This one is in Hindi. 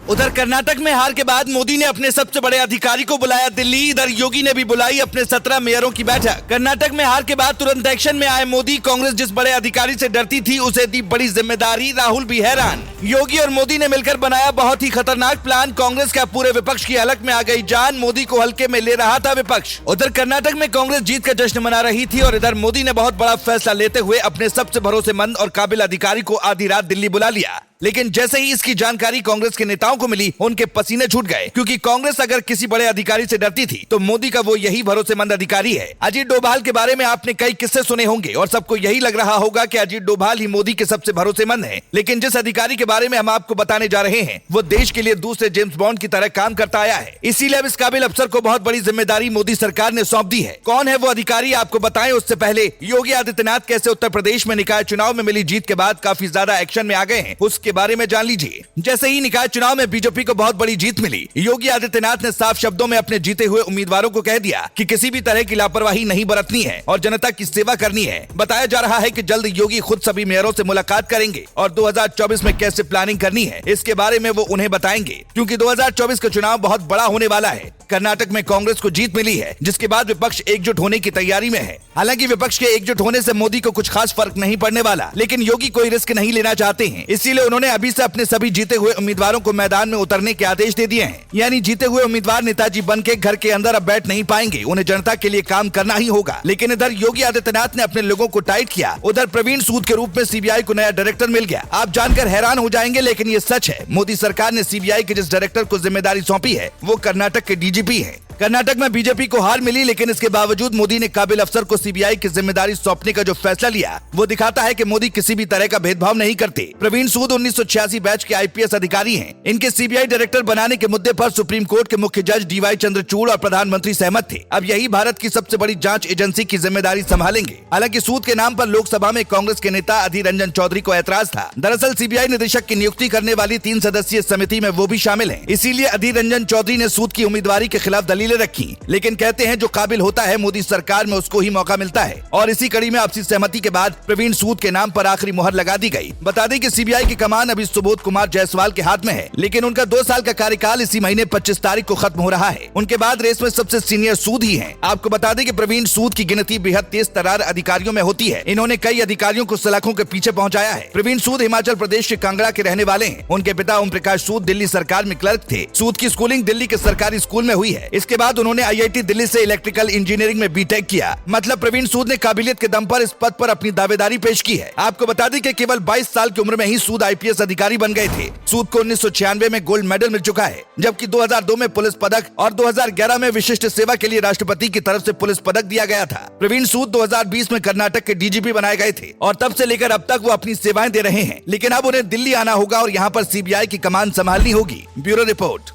उधर कर्नाटक में हार के बाद मोदी ने अपने सबसे बड़े अधिकारी को बुलाया दिल्ली। इधर योगी ने भी बुलाई अपने 17 मेयरों की बैठक। कर्नाटक में हार के बाद तुरंत एक्शन में आए मोदी। कांग्रेस जिस बड़े अधिकारी से डरती थी उसे दी बड़ी जिम्मेदारी। राहुल भी हैरान। योगी और मोदी ने मिलकर बनाया बहुत ही खतरनाक प्लान। कांग्रेस का पूरे विपक्ष की हलक में आ गई जान। मोदी को हल्के में ले रहा था विपक्ष। उधर कर्नाटक में कांग्रेस जीत का जश्न मना रही थी और इधर मोदी ने बहुत बड़ा फैसला लेते हुए अपने सबसे भरोसेमंद और काबिल अधिकारी को आधी रात दिल्ली बुला लिया। लेकिन जैसे ही इसकी जानकारी कांग्रेस के नेताओं को मिली, उनके पसीने छूट गए, क्योंकि कांग्रेस अगर किसी बड़े अधिकारी से डरती थी तो मोदी का वो यही भरोसेमंद अधिकारी है। अजीत डोभाल के बारे में आपने कई किस्से सुने होंगे और सबको यही लग रहा होगा कि अजीत डोभाल ही मोदी के सबसे भरोसेमंद है। लेकिन जिस अधिकारी के बारे में हम आपको बताने जा रहे हैं वो देश के लिए दूसरे जेम्स बॉन्ड की तरह काम करता आया है। इसीलिए अब इस काबिल अफसर को बहुत बड़ी जिम्मेदारी मोदी सरकार ने सौंप दी है। कौन है वो अधिकारी आपको बताएं उससे पहले योगी आदित्यनाथ कैसे उत्तर प्रदेश में निकाय चुनाव में मिली जीत के बाद काफी ज्यादा एक्शन में आ गए हैं, उसके बारे में जान लीजिए। जैसे ही निकाय चुनाव में बीजेपी को बहुत बड़ी जीत मिली, योगी आदित्यनाथ ने साफ शब्दों में अपने जीते हुए उम्मीदवारों को कह दिया कि किसी भी तरह की लापरवाही नहीं बरतनी है और जनता की सेवा करनी है। बताया जा रहा है कि जल्द योगी खुद सभी मेयरों से मुलाकात करेंगे और 2024 में कैसे प्लानिंग करनी है इसके बारे में वो उन्हें बताएंगे, क्योंकि 2024 का चुनाव बहुत बड़ा होने वाला है। कर्नाटक में कांग्रेस को जीत मिली है, जिसके बाद विपक्ष एकजुट होने की तैयारी में है। हालांकि विपक्ष के एकजुट होने से मोदी को कुछ खास फर्क नहीं पड़ने वाला, लेकिन योगी कोई रिस्क नहीं लेना चाहते हैं। इसीलिए उन्होंने अभी से अपने सभी जीते हुए उम्मीदवारों को मैदान में उतरने के आदेश दे दिए हैं। यानी जीते हुए उम्मीदवार नेताजी बन के घर के अंदर अब बैठ नहीं पाएंगे, उन्हें जनता के लिए काम करना ही होगा। लेकिन इधर योगी आदित्यनाथ ने अपने लोगों को टाइट किया। उधर प्रवीण सूद के रूप में सीबीआई को नया डायरेक्टर मिल गया। आप जानकर हैरान हो जाएंगे, लेकिन ये सच है। मोदी सरकार ने सीबीआई के जिस डायरेक्टर को जिम्मेदारी सौंपी है वो कर्नाटक के डीजीपी है। कर्नाटक में बीजेपी को हार मिली, लेकिन इसके बावजूद मोदी ने काबिल अफसर को सीबीआई की जिम्मेदारी सौंपने का जो फैसला लिया वो दिखाता है कि मोदी किसी भी तरह का भेदभाव नहीं करते। प्रवीण सूद 1986 बैच के आईपीएस अधिकारी हैं। इनके सीबीआई डायरेक्टर बनाने के मुद्दे पर सुप्रीम कोर्ट के मुख्य जज डीवाई चंद्रचूड़ और प्रधानमंत्री सहमत थे। अब यही भारत की सबसे बड़ी जांच एजेंसी की जिम्मेदारी संभालेंगे। हालांकि सूद के नाम पर लोकसभा में कांग्रेस के नेता अधीर रंजन चौधरी को ऐतराज था। दरअसल सीबीआई निदेशक की नियुक्ति करने वाली 3 सदस्यीय समिति में वो भी शामिल है। इसीलिए अधीर रंजन चौधरी ने सूद की उम्मीदवारी के खिलाफ दलीलें रखी, लेकिन कहते हैं जो काबिल होता है मोदी सरकार में उसको ही मौका मिलता है। और इसी कड़ी में आपसी सहमति के बाद प्रवीण सूद के नाम पर आखिरी मुहर लगा दी गई। बता दें कि सीबीआई की कमान अभी सुबोध कुमार जायसवाल के हाथ में है, लेकिन उनका 2 साल का कार्यकाल इसी महीने 25 तारीख को खत्म हो रहा है। उनके बाद रेस में सबसे सीनियर सूद ही हैं। आपको बता दें कि प्रवीण सूद की गिनती बेहद तेज तर्रार अधिकारियों में होती है। इन्होंने कई अधिकारियों को सलाखों के पीछे पहुंचाया है। प्रवीण सूद हिमाचल प्रदेश के कांगड़ा के रहने वाले हैं। उनके पिता ओम प्रकाश सूद दिल्ली सरकार में क्लर्क थे। सूद की स्कूलिंग दिल्ली के सरकारी स्कूल में हुई है। इसके बाद उन्होंने आईआईटी दिल्ली से इलेक्ट्रिकल इंजीनियरिंग में बीटेक किया। मतलब प्रवीण सूद ने काबिलियत के दम पर इस पद पर अपनी दावेदारी पेश की है। आपको बता दें कि केवल 22 साल की उम्र में ही सूद आईपीएस अधिकारी बन गए थे। सूद को 1996 में गोल्ड मेडल मिल चुका है, जबकि 2002 में पुलिस पदक और 2011 में विशिष्ट सेवा के लिए राष्ट्रपति की तरफ से पुलिस पदक दिया गया था। प्रवीण सूद 2020 में कर्नाटक के डीजीपी बनाए गए थे और तब से लेकर अब तक वो अपनी सेवाएं दे रहे हैं। लेकिन अब उन्हें दिल्ली आना होगा और यहाँ पर सीबीआई की कमान संभालनी होगी। Bureau report.